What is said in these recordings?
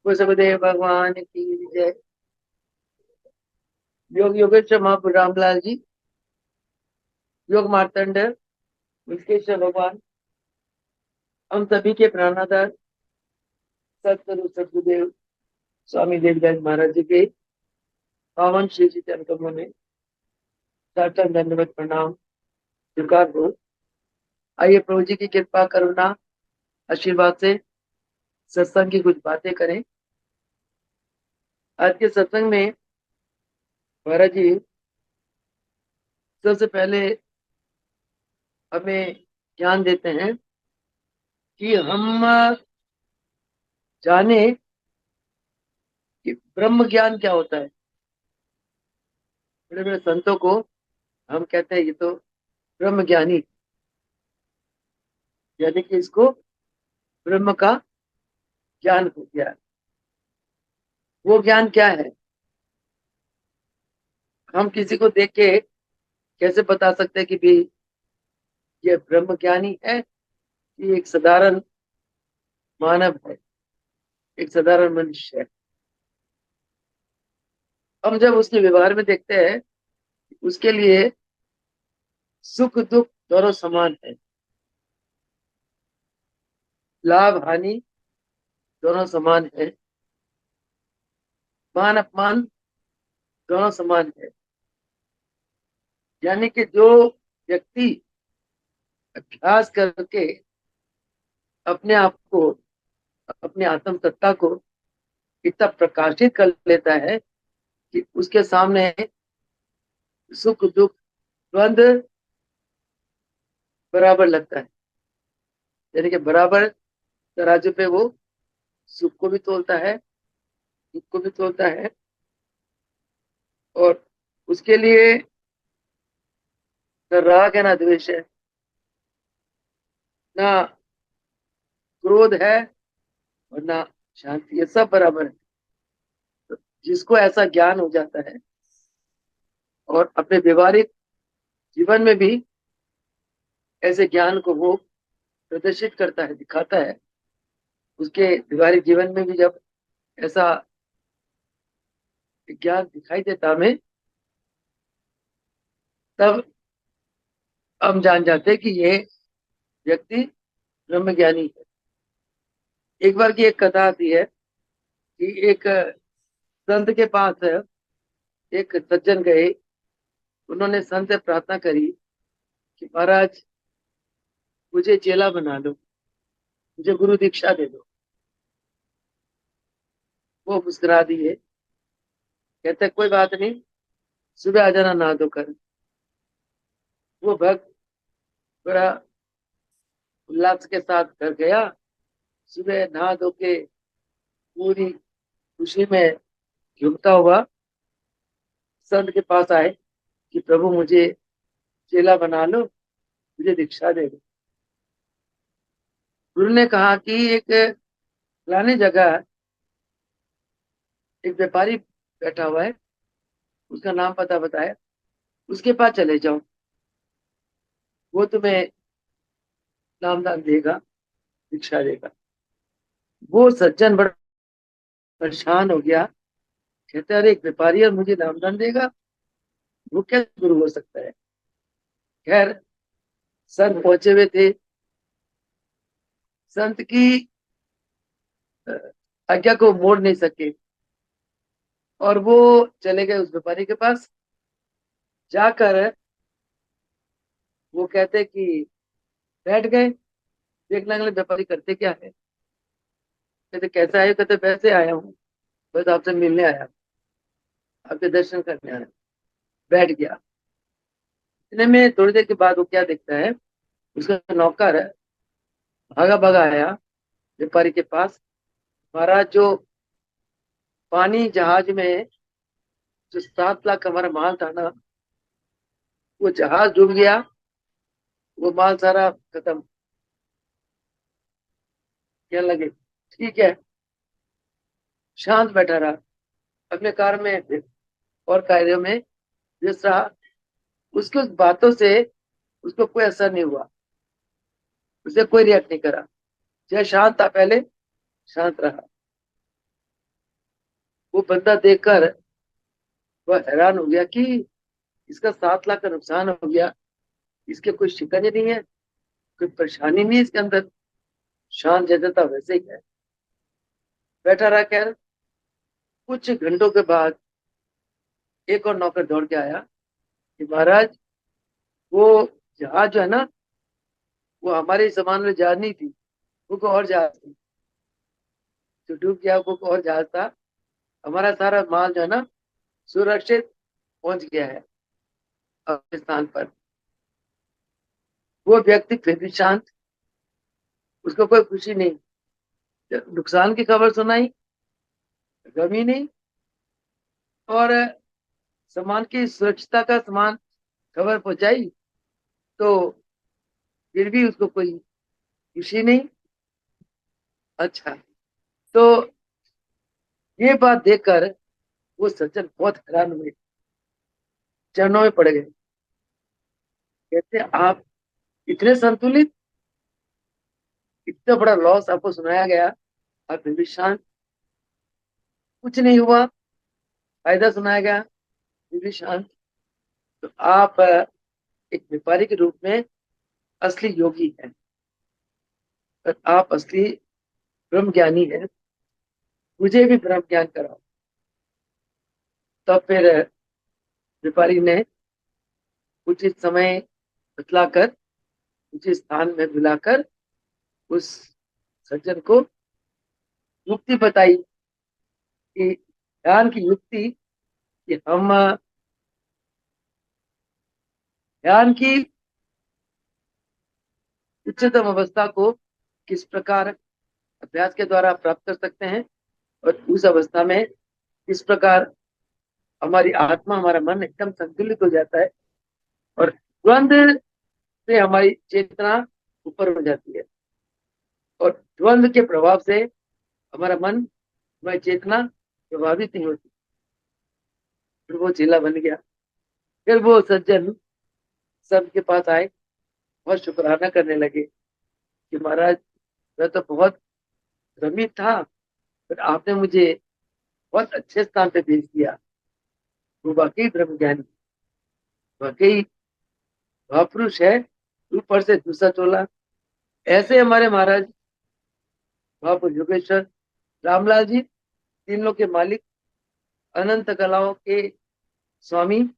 वसुदेव भगवान की जय। योग योगेश्वर महाप्रभु रामलाल जी, योग मार्तंड, विश्वेश्वर भगवान, हम सभी के प्राणाधार सतगुरु सदगुरुदेव स्वामी देवदास महाराज जी के पावन श्री चरण कमलों में साष्टांग दंडवत प्रणाम स्वीकार हो। आइए प्रभु जी की कृपा करुणा आशीर्वाद से सत्संग की कुछ बातें करें। आज के सत्संग में महाराज जी सबसे पहले हमें ज्ञान देते हैं कि हम जाने कि ब्रह्म ज्ञान क्या होता है। बड़े बड़े संतों को हम कहते हैं ये तो ब्रह्म ज्ञानी, यानी कि इसको ब्रह्म का ज्ञान हो गया। वो ज्ञान क्या है? हम किसी को देख के कैसे बता सकते हैं कि भी ये ब्रह्म ज्ञानी है कि एक साधारण मानव है, एक साधारण मनुष्य है? हम जब उसके व्यवहार में देखते हैं, उसके लिए सुख दुख दोनों समान है, लाभ हानि दोनों समान है, मान अपमान दोनों समान है। यानी कि जो व्यक्ति अभ्यास करके अपने आप को, अपने आत्म सत्ता को इतना प्रकाशित कर लेता है कि उसके सामने सुख दुख द्वंद्व बराबर लगता है। यानी कि बराबर तराजू पे वो सुख को भी तोलता है, दुख को भी तोलता है। और उसके लिए न राग है, ना द्वेष है, ना क्रोध है, और ना शांति है, सब बराबर है। तो जिसको ऐसा ज्ञान हो जाता है और अपने व्यवहारिक जीवन में भी ऐसे ज्ञान को वो प्रदर्शित करता है, दिखाता है, उसके व्यवहारिक जीवन में भी जब ऐसा ज्ञान दिखाई देता हमें, तब हम जान जाते हैं कि ये व्यक्ति ब्रह्म ज्ञानी है। एक बार की एक कथा आती है कि एक संत के पास एक सज्जन गए। उन्होंने संत से प्रार्थना करी कि महाराज मुझे चेला बना लो, मुझे गुरु दीक्षा दे दो। वो मुस्कुरा दिए, कहते कोई बात नहीं, सुबह आ जाना नहा धोकर। वो भक्त बड़ा उल्लास के साथ घर गया। सुबह नहा धो के पूरी खुशी में झूमता हुआ संत के पास आए कि प्रभु मुझे चेला बना लो, मुझे दीक्षा दे दो। गुरु ने कहा कि एक फलानी जगह एक व्यापारी बैठा हुआ है, उसका नाम पता बताया, उसके पास चले जाओ, वो तुम्हें नामदान देगा, दीक्षा देगा। वो सज्जन बड़ा परेशान हो गया, कहते अरे एक व्यापारी और मुझे नामदान देगा, वो क्या गुरु हो सकता है। खैर संत पहुंचे हुए थे। संत की अ, आज्ञा को मोड़ नहीं सके और वो चले गए उस व्यापारी के पास। जाकर वो कहते कि बैठ गए, देखने लगे व्यापारी करते क्या है। कहते कैसे आए? कहते वैसे आया हूँ, बस आपसे मिलने आया, आपके दर्शन करने आया। बैठ गया। इतने में थोड़ी देर के बाद वो क्या देखता है, उसका नौकर है, भागा भागा आया व्यापारी के पास। महाराज जो पानी जहाज में जो 7 लाख हमारा माल था ना, वो जहाज डूब गया, वो माल सारा खत्म। क्या लगे? ठीक है, शांत बैठा रहा, अपने कार्य में और कार्यों में व्यस्त रहा। उसकी उस बातों से उसको कोई असर नहीं हुआ, उसे कोई रिएक्ट नहीं करा। जय शांत था पहले, शांत रहा। वो बंदा देखकर वह हैरान हो गया कि इसका 7 लाख का नुकसान हो गया, इसके कोई शिकंज नहीं है, कोई परेशानी नहीं है इसके अंदर, शांत जैसा था वैसे ही है, बैठा रहा। खैर कुछ घंटों के बाद एक और नौकर दौड़ के आया कि महाराज, वो जहाज जो है ना, वो हमारे जमाने में जहाज नहीं थी, वो कोई और जहाज थी, जो डूब गया वो कोई और जहाज था। हमारा सारा माल जो है ना सुरक्षित पहुंच गया है अपने स्थान पर। वो व्यक्ति फिर भी शांत, उसको कोई खुशी नहीं। जब नुकसान की खबर सुनाई, गमी नहीं, और सामान की सुरक्षितता का सामान खबर पहुंचाई, तो फिर भी उसको कोई खुशी नहीं। अच्छा, तो ये बात देखकर वो सज्जन बहुत हैरान हुए, चरणों में पड़ गए। कहते आप इतने संतुलित, इतना बड़ा लॉस आपको सुनाया गया, आप फिर भी शांत, कुछ नहीं हुआ, फायदा सुनाया गया फिर भी शांत। तो आप एक व्यापारी के रूप में असली योगी हैं, और आप असली ब्रह्म ज्ञानी हैं। मुझे भी ब्रह्म ज्ञान कराओ। तब फिर व्यापारी ने उचित समय बतलाकर, उचित स्थान में बुलाकर उस सज्जन को युक्ति बताई कि ध्यान की युक्ति, कि हम ध्यान की उच्चतम अवस्था को किस प्रकार अभ्यास के द्वारा प्राप्त कर सकते हैं, और उस अवस्था में किस प्रकार हमारी आत्मा, हमारा मन एकदम संतुलित हो जाता है, और द्वंद्व से हमारी चेतना ऊपर हो जाती है, और द्वंद्व के प्रभाव से हमारा मन, हमारी चेतना प्रभावित नहीं होती। फिर वो चेला बन गया। फिर वो सज्जन सबके पास आए, बहुत शुक्राना करने लगे कि महाराज, मैं तो बहुत भ्रमित था, पर आपने मुझे बहुत अच्छे स्थान पे भेज दिया। वो वाकई ब्रह्म ज्ञानी, वाकई महापुरुष है, ऊपर से दूसरा चोला। ऐसे हमारे महाराज महापुरुष योगेश्वर रामलाल जी, तीनों के मालिक, अनंत कलाओं के स्वामी,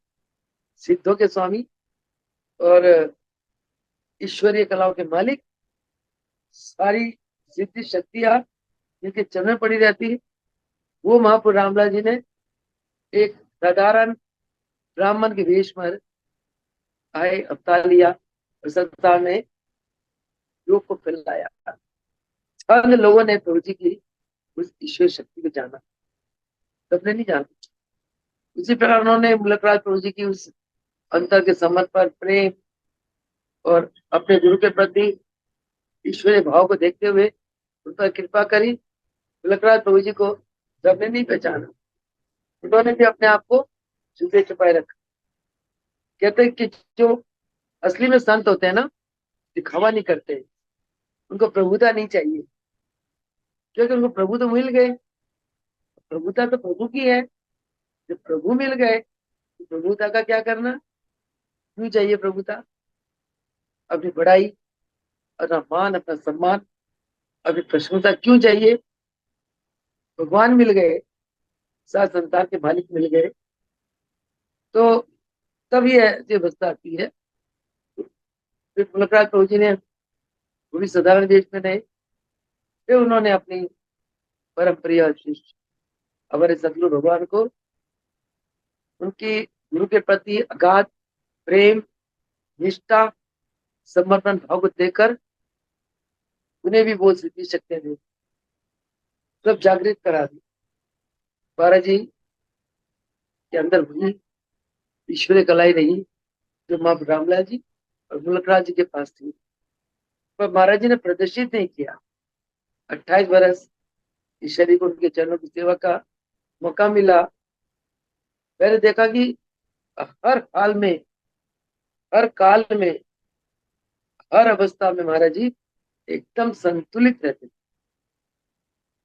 सिद्धों के स्वामी, और ईश्वरीय कलाओं के मालिक, सारी सिद्धि शक्तियां जिनके चरण में पड़ी रहती है, वो महापुरुष रामलाल जी ने एक साधारण ब्राह्मण के वेश में आए, अवतार लिया, और संसार में योग को फैलाया। छंद लोगों ने प्रभु जी की उस ईश्वर शक्ति को जाना, सबने नहीं जाना। उसी प्रकार उन्होंने मुलकराज प्रभु जी की उस अंतर के समर्पण, प्रेम, और अपने गुरु के प्रति ईश्वरीय भाव को देखते हुए उन पर कृपा करी। मुलकराज प्रभु जी को सबने नहीं पहचाना, उन्होंने भी अपने आप को छुपे छुपाए रखा। कहते हैं कि जो असली में संत होते हैं ना, दिखावा नहीं करते, उनको प्रभुता नहीं चाहिए, क्योंकि उनको प्रभु तो मिल गए। प्रभुता तो प्रभु की है, जब प्रभु मिल गए तो प्रभुता का क्या करना, क्यों चाहिए प्रभुता? अपनी बड़ाई, अपना मान, अपना सम्मान, अपनी प्रशंसा क्यों चाहिए? भगवान मिल गए, सात संसार के मालिक मिल गए, तो तब ये ऐसी अवस्था आती है। फिर मुलकराज प्रभु जी ने पूरी साधारण देश में रहे। फिर उन्होंने अपनी परम प्रिय शिष्य हमारे सतगुरु भगवान को उनकी गुरु के प्रति अगाध प्रेम, निष्ठा, समर्पण भाव को देकर उन्हें भी वो सिद्धि शक्तियां दी, सब जागृत करा दी। महाराज जी के अंदर वही ईश्वरीय कलाई रही जो माँ रामलाल जी और मुलकराज जी के पास थी, पर महाराज जी ने प्रदर्शित नहीं किया। 28 वर्ष इस शरीर को उनके चरणों की सेवा का मौका मिला। मैंने देखा कि हर हाल में, हर काल में, हर अवस्था में महाराज जी एकदम संतुलित रहते।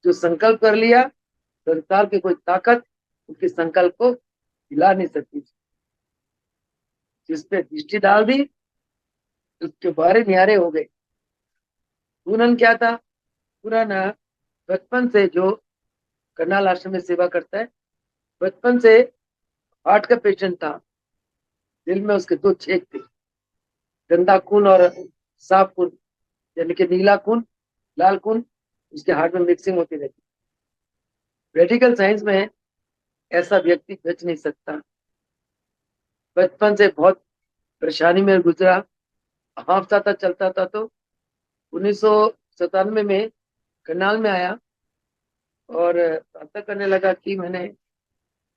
जो संकल्प कर लिया संसार की कोई ताकत उनके संकल्प को हिला नहीं सकती। जिसपे दृष्टि डाल दी उसके बारे न्यारे हो गए। पूरन क्या था? पूरन बचपन से जो करनाल आश्रम में सेवा करता है, बचपन से हार्ट का पेशेंट था। दिल में उसके दो छेद थे, गंदा खून और साफ खून, यानी कि नीला खून, लाल खून उसके हार्ट में मिक्सिंग होती रहती। मेडिकल साइंस में ऐसा व्यक्ति बच नहीं सकता। बचपन से बहुत परेशानी में गुजरा, हाफता था, चलता था। तो 1997 में करनाल में आया और प्रार्थना करने लगा कि मैंने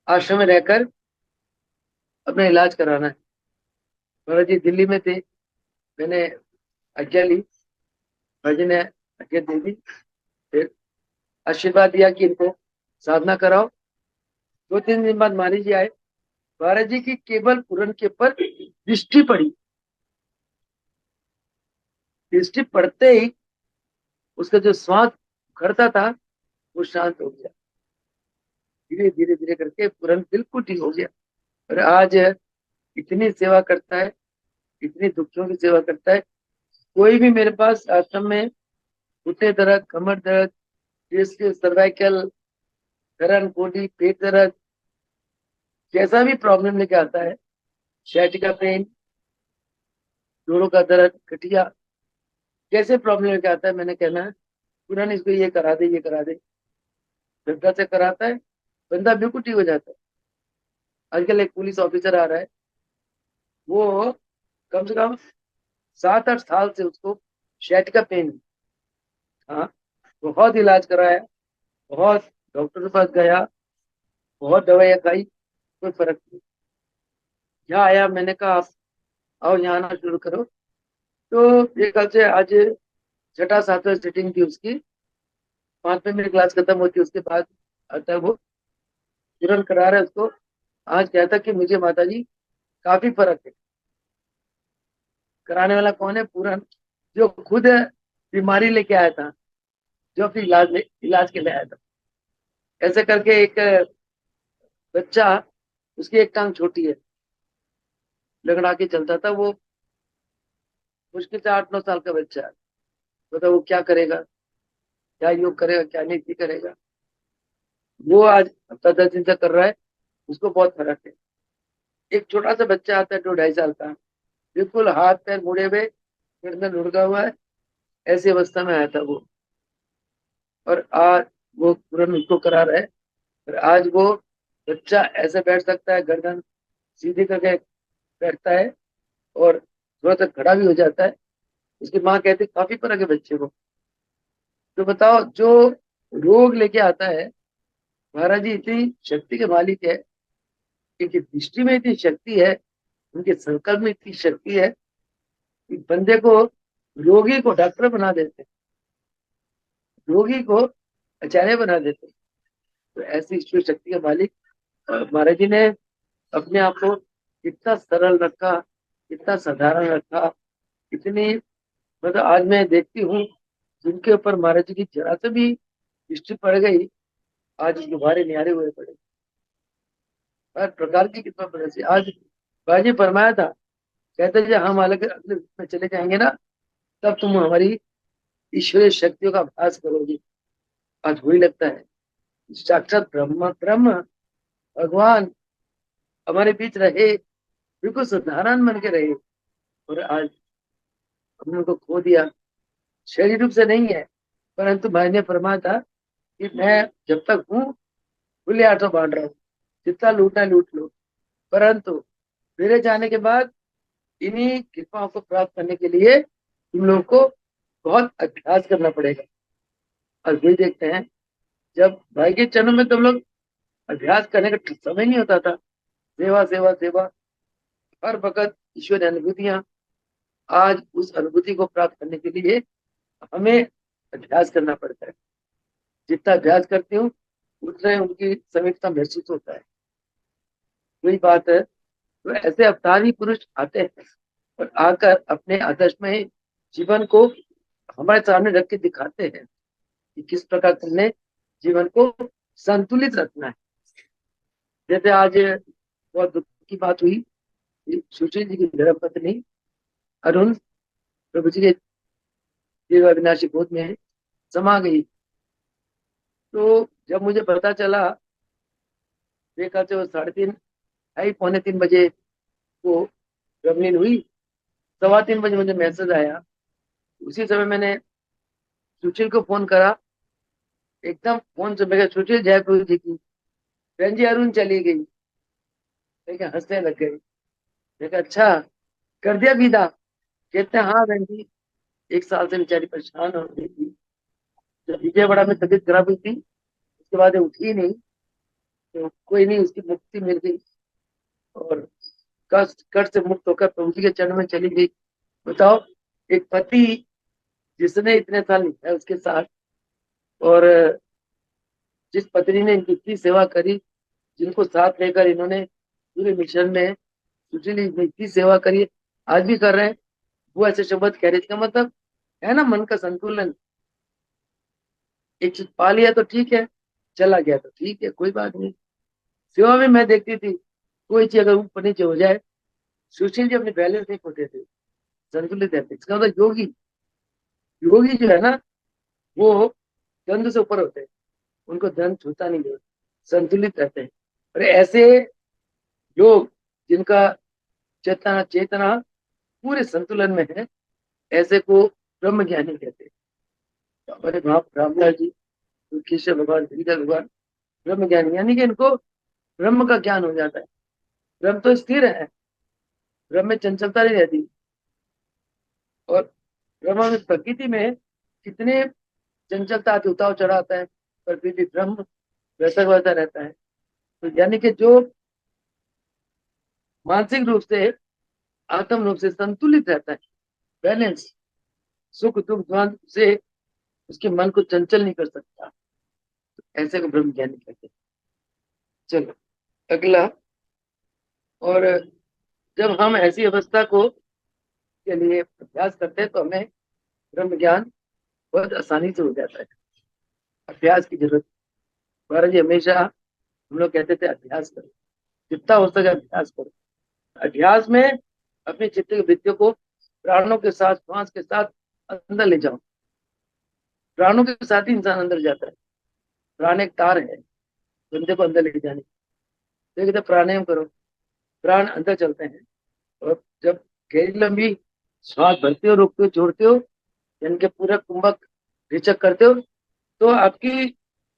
आश्रम में रहकर अपना इलाज कराना है। महाराज जी दिल्ली में थे, मैंने आज्ञा ली, महाराज जी ने आज्ञा दे दी। फिर आशीर्वाद दिया कि इनको साधना कराओ। 2-3 दिन बाद महाराज जी आए। महाराज जी की केवल पूरन के ऊपर दृष्टि पड़ी। दृष्टि पड़ते ही उसका जो श्वास करता था वो शांत हो गया। धीरे धीरे धीरे करके पूरन बिल्कुल ठीक हो गया। और आज इतनी सेवा करता है, इतनी दुखियों की सेवा करता है। कोई भी मेरे पास आश्रम में घुटने दर्द, कमर दर्द, डिस्क, सर्वाइकल, गरन कोडी, पेट दर्द, जैसा भी प्रॉब्लम लेके आता है, sciatica पेन, जोड़ों का दर्द, गठिया, कैसे प्रॉब्लम लेके आता है, मैंने कहना है पूरा इसको ये करा दे, ये करा दे। श्रद्धा से कराता है, बंदा बिल्कुल ठीक हो जाता है। आजकल एक पुलिस ऑफिसर आ रहा है, वो कम से कम 7-8 साल से उसको sciatica पेन। हाँ, बहुत इलाज कराया, बहुत डॉक्टर के पास गया, बहुत दवाइयाँ खाई, कोई फर्क नहीं। यहाँ आया, मैंने कहा आप आओ यहाँ आना शुरू करो। तो एक कल से आज छठा सातवां सीटिंग थी उसकी, 5वें मेरी क्लास खत्म होती उसके बाद आता है वो, तुरंत करा रहा है उसको। आज कहता कि मुझे माता जी काफी फर्क है। कराने वाला कौन है? पूरन, जो खुद बीमारी लेके आया था, जो अपनी इलाज के लिए आया था। ऐसे करके एक बच्चा, उसकी एक टांग छोटी है, लगड़ा के चलता था वो, मुश्किल से 8-9 साल का बच्चा है। बताओ वो क्या करेगा, क्या योग करेगा, क्या नीति करेगा। वो आज हफ्ता 10 दिन से कर रहा है, उसको बहुत फर्क है। एक छोटा सा बच्चा आता है 2-2.5 साल का, बिल्कुल हाथ पैर मुड़े हुए, गर्दन लुढ़का हुआ है, ऐसी अवस्था में आया था वो। और आज वो तुरंत उसको करा रहा है। और आज वो बच्चा ऐसे बैठ सकता है, गर्दन सीधी करके बैठता है और थोड़ा सा खड़ा भी हो जाता है। उसकी माँ कहती काफी फर्क है बच्चे को। तो बताओ, जो रोग लेके आता है, महाराज जी इतनी शक्ति के मालिक है, इनकी दृष्टि में इतनी शक्ति है, उनके संकल्प में इतनी शक्ति है कि बंदे को, रोगी को डॉक्टर बना देते, रोगी को आचार्य बना देते। तो ऐसी ईश्वर शक्ति के मालिक महाराज जी ने अपने आप को इतना सरल रखा, इतना साधारण रखा, इतनी, मतलब आज मैं देखती हूँ जिनके ऊपर महाराज जी की जरा से भी दृष्टि पड़ गई, आज गुब्बारे न्यारे हुए पड़े। हर प्रकार की कृपा वजह से आज बाजी फरमाया था, कहते जब हम अलग अगले में चले जाएंगे ना, तब तुम हमारी ईश्वरीय शक्तियों का अभ्यास करोगे। आज वही लगता है, साक्षात ब्रह्म ब्रह्म भगवान हमारे बीच रहे, बिल्कुल साधारण बन के रहे। और आज हमने उनको खो दिया। शरीर रूप से नहीं है, परंतु भाई ने फरमाया था कि मैं जब तक हूँ खुले हाथों बांट रहा हूँ, जितना लूटना है लूट लो। परंतु मेरे जाने के बाद इन्हीं कृपाओं को प्राप्त करने के लिए तुम लोगों को बहुत अभ्यास करना पड़ेगा। और वही देखते हैं, जब भाई के चरणों में तुम लोग अभ्यास करने का समय नहीं होता था, सेवा सेवा सेवा, हर वक्त ईश्वर अनुभूतियां। आज उस अनुभूति को प्राप्त करने के लिए हमें अभ्यास करना पड़ता है। जितना अभ्यास करती हूँ उतना ही उनकी समीपता महसूस होता है। वही बात है। तो ऐसे अवतारी पुरुष आते हैं और आकर अपने आदर्शमय जीवन को हमारे सामने रख के दिखाते हैं कि किस प्रकार तुमने जीवन को संतुलित रखना है। जैसे आज बहुत दुख की बात हुई, सुशील जी की धर्मपत्नी अरुण प्रभु जी के दिव्य अविनाशी गोद में समा गई। तो जब मुझे पता चला, देखा तो 3:30 3:45 वो रमलीन हुई। 3:15 मुझे मैसेज आया। उसी समय मैंने सुशील को फोन करा। एकदम फोन से मैं सुशील जयपुर जी की बहन जी अरुण चली गई। लेकिन हंसने लग गई। देखा अच्छा कर दिया विदा। कहते हैं हाँ बहन जी, 1 साल से बेचारी परेशान हो गई थी। जब विजयवाड़ा में तबीयत खराब हुई थी, उसके बाद ये उठी ही नहीं। तो कोई नहीं, उसकी मुक्ति मिल गई और कष्ट कष्ट से मुक्त होकर प्रभु जी के चरण में चली गई। बताओ, एक पति जिसने इतने साल निभाए उसके साथ, और जिस पत्नी ने इनकी इतनी सेवा करी, जिनको साथ लेकर इन्होंने पूरे मिशन में सुशील जी ने इतनी सेवा करी, आज भी कर रहे हैं, वो ऐसे शब्द कह रहे थे। मतलब है ना, मन का संतुलन। एक चीज पा लिया तो ठीक है, चला गया तो ठीक है, कोई बात नहीं। सेवा में मैं देखती थी, कोई चीज अगर ऊपर नीचे हो जाए, सुशील जी अपने बैलेंस नहीं खोते थे, संतुलित रहते। इसका मतलब योगी, योगी जो है ना, वो द्वंद से ऊपर होते हैं, उनको धन छूता नहीं है, संतुलित रहते हैं। और ऐसे लोग जिनका चेतना चेतना पूरे संतुलन में है, ऐसे को ब्रह्म ज्ञानी कहते हैं। तो हमारे रामलाल जी, कृष्ण भगवान, गिरिधर भगवान ब्रह्म ज्ञानी, यानी कि इनको ब्रह्म का ज्ञान हो जाता है। ब्रह्म तो स्थिर है, ब्रह्म में चंचलता नहीं रहती। और ब्रह्म में प्रकृति में कितने चंचलता आती, उतार चढ़ाव आता है, पर फिर भी ब्रह्म वैसा वैसा रहता है। तो यानी कि जो मानसिक रूप से, आत्म रूप से संतुलित रहता है, बैलेंस, सुख दुख द्वंद से उसके मन को चंचल नहीं कर सकता, ऐसे को ब्रह्म ज्ञानी कहते हैं। चलो अगला। और जब हम ऐसी अवस्था को के लिए अभ्यास करते हैं, तो हमें ब्रह्म ज्ञान बहुत आसानी से हो जाता है। अभ्यास की जरूरत। महाराज जी हमेशा हम लोग कहते थे अभ्यास करो, जितना हो सके अभ्यास करो। अभ्यास में अपनी चित्त की वृत्तियों को प्राणों के साथ, श्वास के साथ अंदर ले जाओ। प्राणों के साथ ही इंसान अंदर जाता है। प्राण एक तार है, बंदे को अंदर ले जाने। तो कहते प्राणायाम करो, प्राण अंदर चलते हैं। और जब गहरी लंबी श्वास भरते हो, रोकते हो, छोड़ते हो, यानी कि पूरा कुंभक रेचक करते हो, तो आपकी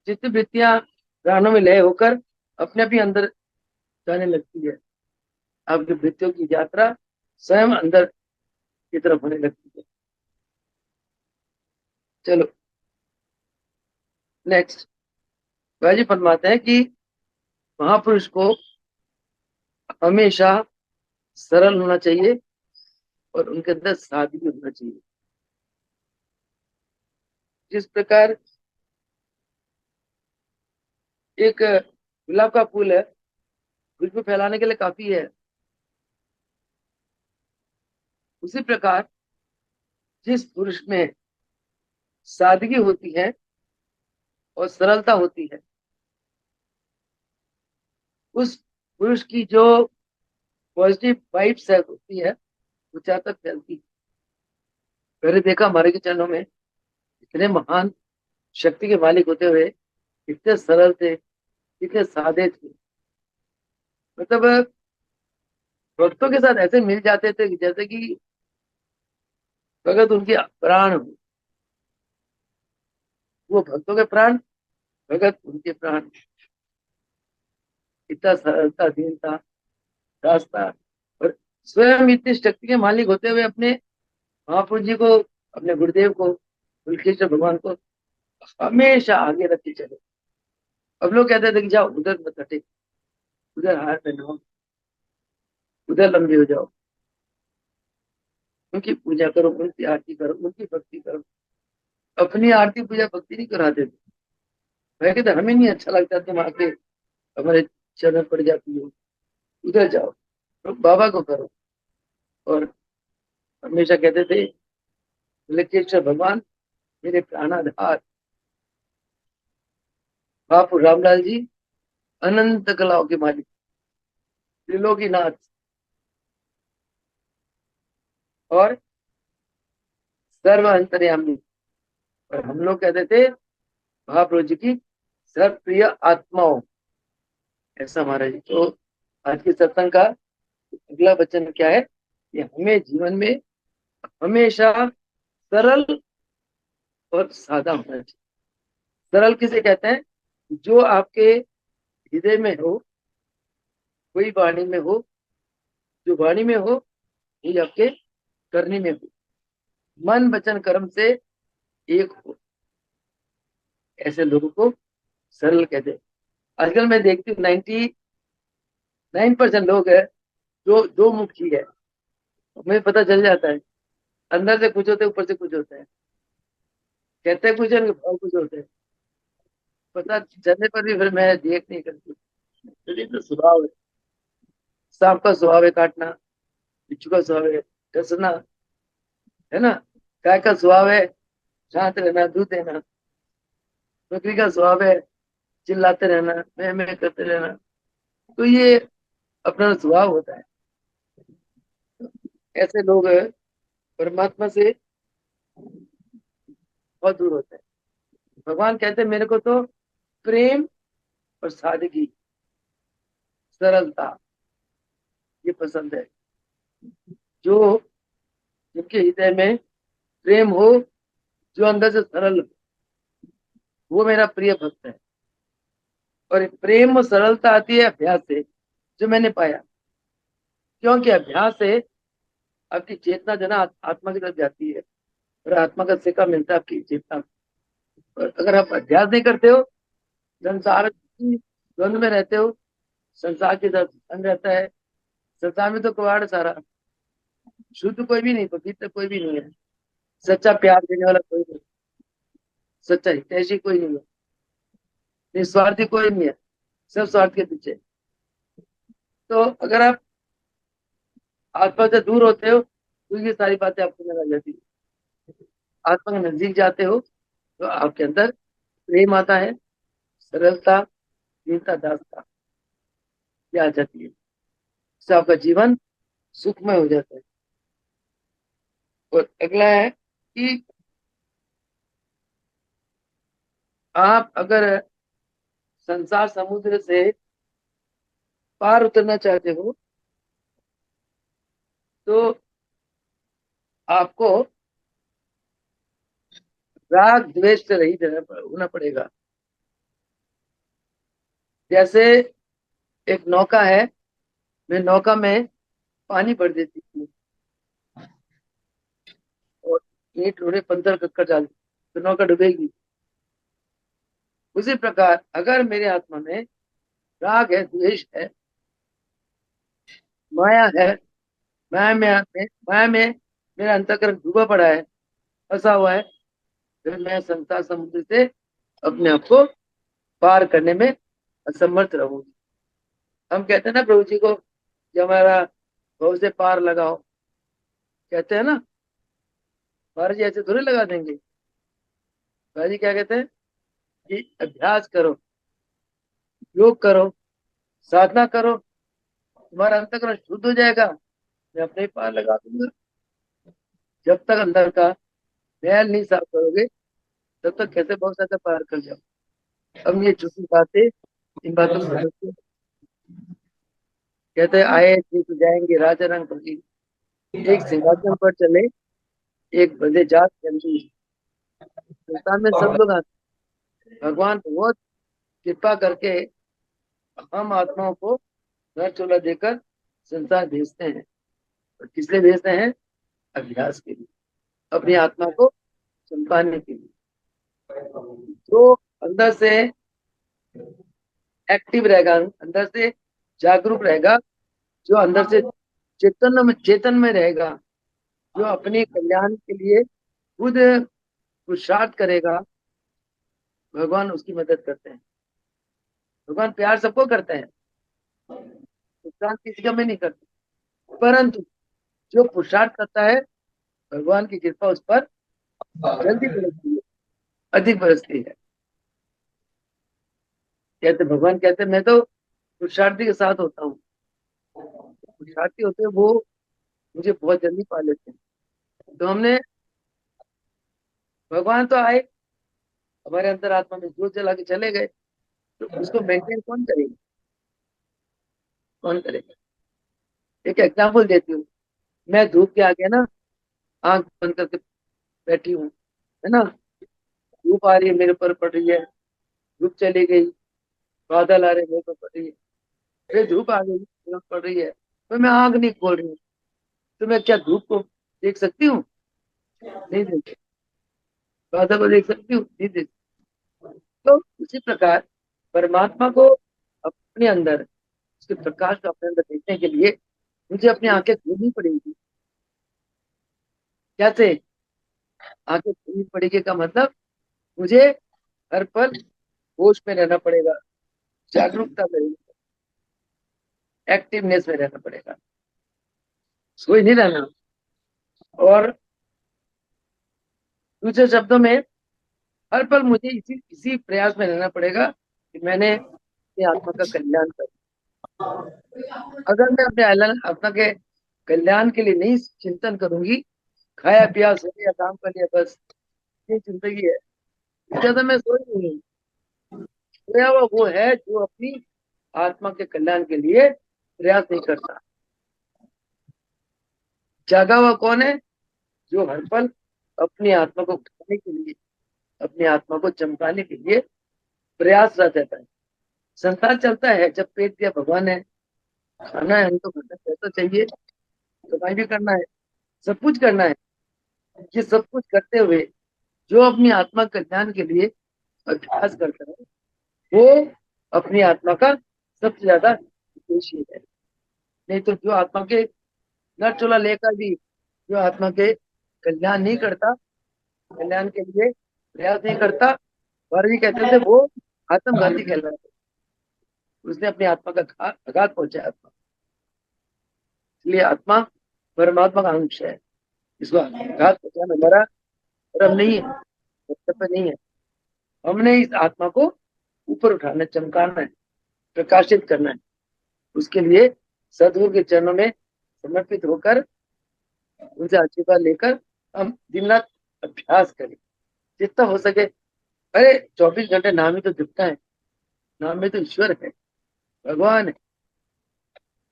जितनी वृत्तियां प्राणों में लय होकर अपने आप ही अंदर जाने लगती है। आपकी वृत्तियों की यात्रा स्वयं अंदर की तरफ होने लगती है। चलो नेक्स्ट। बाजी फरमाते हैं कि महापुरुष को हमेशा सरल होना चाहिए और उनके अंदर सादगी होना चाहिए। जिस प्रकार एक गुलाब का फूल है, खुशबू फैलाने के लिए काफी है, उसी प्रकार जिस पुरुष में सादगी होती है और सरलता होती है, उस पुरुष की जो पॉजिटिव वाइब्स है होती है, वो जहाँ तक फैलती है। पहले देखा हमारे के चरणों में इतने महान शक्ति के मालिक होते हुए इतने सरल थे, इतने सादे थे। मतलब भक्तों के साथ ऐसे मिल जाते थे कि जैसे कि भगत उनके प्राण हो। वो भक्तों के प्राण, भगत उनके प्राण। इतना सरलता, दीनता, रास्ता, और स्वयं इतनी शक्ति के मालिक होते हुए अपने महापुरुष जी को, अपने गुरुदेव को, कुलकेश्वर भगवान को हमेशा आगे रखते चले। अब लोग कहते थे कि जाओ उधर मत हटे, उधर हार पहनाओ, उधर लंबे हो जाओ, उनकी पूजा करो, उनकी आरती करो, उनकी भक्ति करो। अपनी आरती पूजा भक्ति नहीं कराते थे। मैं कहते हमें नहीं अच्छा लगता तुम आके हमारे चरण पड़ जाती हो, उधर जाओ, तो बाबा को करो। और हमेशा कहते थे लकेश्वर भगवान मेरे प्राणाधार। बापू रामलाल जी अनंत कलाओं के मालिक, त्रिलोकीनाथ और सर्व अंतर्यामी। और हम लोग कहते थे महाप्रभु जी की सर्वप्रिय आत्माओं। ऐसा हमारा जी। तो आज के सत्संग का अगला वचन क्या है कि हमें जीवन में हमेशा सरल और सादा होना चाहिए। सरल किसे कहते हैं? जो आपके हृदय में हो, वही वाणी में हो, जो वाणी में हो वही आपके करनी में हो, मन वचन कर्म से एक हो। ऐसे लोगों को सरल कहते हैं। आजकल मैं देखती हूँ 99% लोग है जो दो मुखी है। मुझे पता चल जाता है, अंदर से कुछ होते हैं, ऊपर से कुछ होता है। कहते हैं कुछ है, भाव कुछ होते हैं। पता चलने पर भी फिर मैं देख नहीं करती। तो ये तो स्वभाव है। सांप का स्वभाव है काटना, बिच्छू का स्वभाव है डसना, है ना। गाय का स्वभाव है शांत रहना, दूध देना। बकरी का स्वभाव है चिल्लाते रहना, मैं करते रहना। तो ये अपना स्वभाव होता है। ऐसे लोग परमात्मा से बहुत दूर होते हैं। भगवान कहते हैं मेरे को तो प्रेम और सादगी, सरलता ये पसंद है। जो जिनके हृदय में प्रेम हो, जो अंदर से सरल हो, वो मेरा प्रिय भक्त है। और ये प्रेम और सरलता आती है अभ्यास से, जो मैंने पाया। क्योंकि अभ्यास से आपकी चेतना जो है ना आत्मा की तरफ जाती है, और आत्मा का सिक्का मिलता है आपकी चेतना में। और अगर आप अभ्यास नहीं करते हो, संसार की द्वंद में रहते हो, संसार की तरफ ध्यान रहता है। संसार में तो कबाड़ सारा, शुद्ध कोई भी नहीं, पवित्र कोई भी नहीं है, सच्चा प्यार देने वाला कोई नहीं, सच्चा हितैषी कोई नहीं है, निस्वार्थी कोई नहीं है, सब स्वार्थ के पीछे। तो अगर आप आत्मा से दूर होते हो तो ये सारी बातें आपको नजर आ जाती है। आत्मा के नजदीक जाते हो तो आपके अंदर प्रेम आता है, सरलता, दीनता, दासता ये आ जाती है। इससे आपका जीवन सुखमय हो जाता है। और अगला है कि आप अगर संसार समुद्र से पार उतरना चाहते हो तो आपको राग द्वेष से रहित होना पड़ेगा। जैसे एक नौका है, मैं नौका में पानी भर देती हूँ और ईंट रोड़े पत्थर कक्कर डाल तो नौका डूबेगी। उसी प्रकार अगर मेरे आत्मा में राग है, द्वेष है, माया है, माया में मेरा अंतःकरण डूबा पड़ा है, फंसा हुआ है, फिर मैं संसार समुद्र से अपने आप को पार करने में असमर्थ रहूंगी। हम कहते हैं ना प्रभु जी को कि हमारा भव से पार लगाओ, कहते हैं ना। महाराज जी ऐसे थोड़ी लगा देंगे। महाराज जी क्या कहते हैं कि अभ्यास करो, योग करो, साधना करो, तुम्हारा अंतःकरण शुद्ध हो जाएगा, मैं अपने ही पार लगा दूंगा। जब तक अंदर का मैल नहीं साफ करोगे तब तक कैसे बहुत ज्यादा पार कर जाओ। अब ये छोटी बातें, इन बातों को समझते हैं। कहते हैं आए थे तो जाएंगे राजा रंग प्रति, एक सिंहासन पर चले, एक बंदे जात जल्दी। संसार में सब लोग आते हैं। भगवान बहुत कृपा करके हम आत्माओं को घर चोला देकर संसार भेजते हैं। और किस लिए भेजते हैं? अभ्यास के लिए, अपनी आत्मा को चमकाने के लिए। जो अंदर से एक्टिव रहेगा, अंदर से जागरूक रहेगा, जो अंदर से चेतन में रहेगा, जो अपने कल्याण के लिए खुद पुरुषार्थ करेगा, भगवान उसकी मदद करते हैं। भगवान प्यार सबको करते हैं, नुकसान किसी का भी नहीं करते। परंतु जो पुरुषार्थ करता है, भगवान की कृपा उस पर जल्दी बरसती है, अधिक बरसती है। कहते भगवान कहते मैं तो पुरुषार्थी के साथ होता हूँ। पुरुषार्थी होते हैं वो मुझे बहुत जल्दी पा लेते हैं। तो हमने भगवान तो आए, हमारे अंदर आत्मा में जोत जला के चले गए, तो उसको मेंटेन कौन करेगा? कौन करेगा? एक एग्जाम्पल देती हूँ। मैं धूप के आगे ना आंख बंद करके बैठी हूँ, है ना। धूप आ रही है, मेरे ऊपर पड़ रही है, धूप चली गई, बादल आ रहे हैं, मेरे ऊपर पड़ रही है, फिर धूप आ गई, मेरे ऊपर पड़ रही है, तो मैं आंख नहीं खोल रही हूँ। तो मैं क्या धूप को देख सकती हूँ? नहीं देख सकती। बादल को देख सकती हूँ? नहीं देख सकती। तो उसी प्रकार परमात्मा को अपने अंदर, उसके प्रकाश को अपने अंदर देखने के लिए मुझे अपनी आंखें खोलनी पड़ेगी। कैसे? आंखें खोलनी पड़ेगी का मतलब मुझे हर पल होश में रहना पड़ेगा, जागरूकता में, एक्टिवनेस में रहना पड़ेगा, सोई नहीं रहना। और दूसरे शब्दों में हर पल मुझे इसी इसी प्रयास में रहना पड़ेगा कि मैंने अपनी आत्मा का कल्याण कर। अगर मैं अपने आत्मा के कल्याण के लिए नहीं चिंतन करूंगी, खाया पिया सो लिया काम कर लिया बस, ये जिंदगी है, ज्यादा मैं सोई नहीं हूँ। सोया हुआ वो है जो अपनी आत्मा के कल्याण के लिए प्रयास नहीं करता। जागा हुआ कौन है? जो हर पल अपनी आत्मा को उठाने के लिए, अपनी आत्मा को चमकाने के लिए प्रयासरत रहता है। संसार चलता है, जब पेट दिया भगवान है, खाना है हमको, खाना पैसा चाहिए, कमाई भी करना है, सब कुछ करना है। ये सब कुछ करते हुए जो अपनी आत्मा कल्याण के लिए अभ्यास करता है, वो अपनी आत्मा का सबसे ज्यादा हितैषी है। नहीं तो जो आत्मा के नर चोला लेकर भी जो आत्मा के कल्याण नहीं करता, कल्याण के लिए प्रयास नहीं करता, और भी कहते थे वो आत्मघाती कहलाता है। उसने अपनी आत्मा का आघात पहुंचाया आत्मा। इसलिए आत्मा परमात्मा का अंश है, इसको आघात पहुंचाना हमारा धर्म नहीं है, कर्तव्य नहीं है। हमने इस आत्मा को ऊपर उठाना, चमकाना है, प्रकाशित करना है। उसके लिए सदगुरु के चरणों में समर्पित होकर, उनसे आशीर्वाद लेकर हम दिन रात अभ्यास करें जितना हो सके। अरे 24 घंटे नाम ही तो दिखता है, नाम में तो ईश्वर है, भगवान है।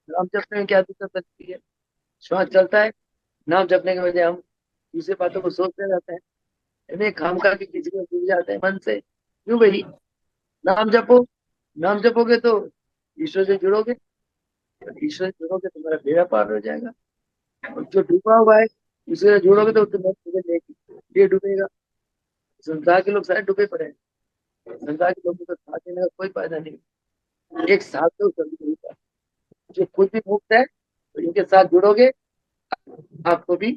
नाम जपने में क्या दिक्कत लगती है? श्वास चलता है, नाम जपने के वजह हम दूसरी बातों को सोचते रहते हैं, इन्हें काम करके किसी को भूल जाते हैं मन से। क्यों भाई? नाम जपो, नाम जपोगे तो ईश्वर से जुड़ोगे, और ईश्वर से जुड़ोगे तो तुम्हारा बेड़ा पार हो जाएगा। और जो डूबा हुआ है, उससे जुड़ोगे तो तुम्हें तुम्हें लेके ये डूबेगा। संसार के लोग सारे डूबे पड़े हैं, संसार के लोगों को साथ देने का कोई फायदा नहीं। एक साथ तो सभी को होता है। जो खुद भी मुक्त है तो इनके साथ जुड़ोगे, आपको भी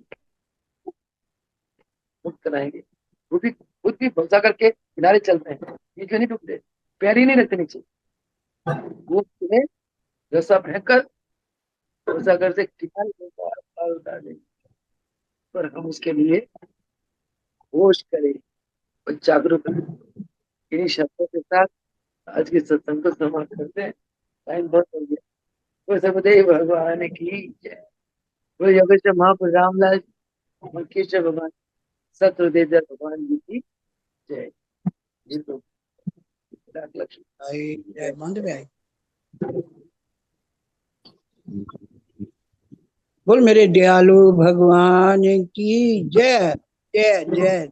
मुक्त कराएंगे। खुद भी भरोसा करके किनारे चलते हैं, बीच में नहीं डूबते, पैर ही नहीं रखते नीचे। वो तुम्हें रस्सा फेंक भरोसा कर से किनारे पे पार उतार देंगे। पर हम उसके लिए होश करें और जागरूक रहें। इन्हीं शब्दों के साथ आज के सत्संग को समाप्त करते हैं। टाइम बहुत हो गया। वो सतगुरुदेव भगवान की जय। वो योगेश्वर महापुर रामलाल केशव भगवान, सतगुरुदेव भगवान जी की जय। जी तो लक्ष्मी आई बंद में आई। बोल मेरे दयालु भगवान की जय जय जय।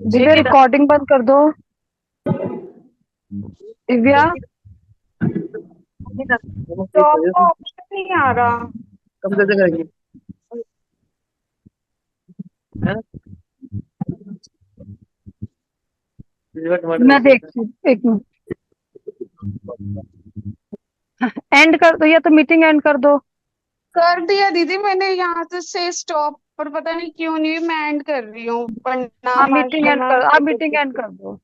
दिव्या रिकॉर्डिंग बंद कर दो। दिव्या जॉब का ऑप्शन नहीं आ रहा। कम कैसे करेंगे? मैं देखती हूँ, एक मिनट। एंड कर दो या तो मीटिंग एंड कर दो। कर दिया दीदी मैंने, यहाँ से स्टॉप, पर पता नहीं क्यों नहीं, मैं एंड कर रही हूँ हाँ प्रणाम मीटिंग एंड आशिमा। कर, आप मीटिंग एंड कर दो।